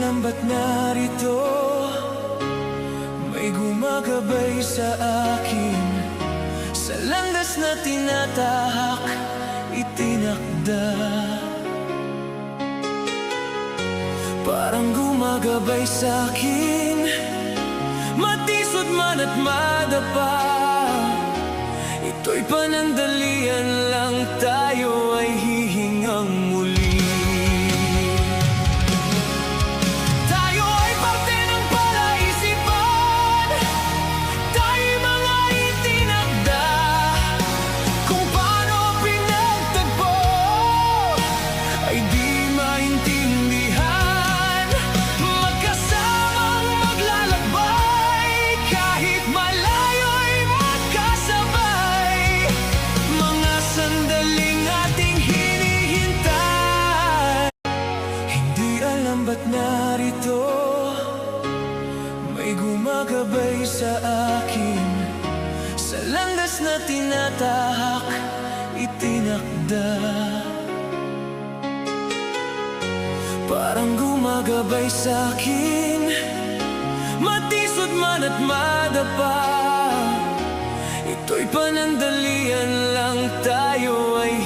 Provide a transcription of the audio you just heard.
alam ba't narito may gumagabay sa akin, sa landas na tinatahak, itinakda. Parang gumagabay sa akin, matisod man at madapa. Ito'y panandalian lang, tayo ay hihingang muli. Tayo ay parte ng palaisipan, tayo'y mga itinakda. Kung paano pinagtagpo ay di maintindihan. Magkasamang maglalakbay, kahit malayo'y magkasabay. Mga sandaling ating hinihintay. Hindi alam ba't narito may gumagabay sa akin, sa landas na tinatahak, itinakda. Parang gumagabay sa akin, matisod man at madapa. Ito'y panandalian lang, tayo ay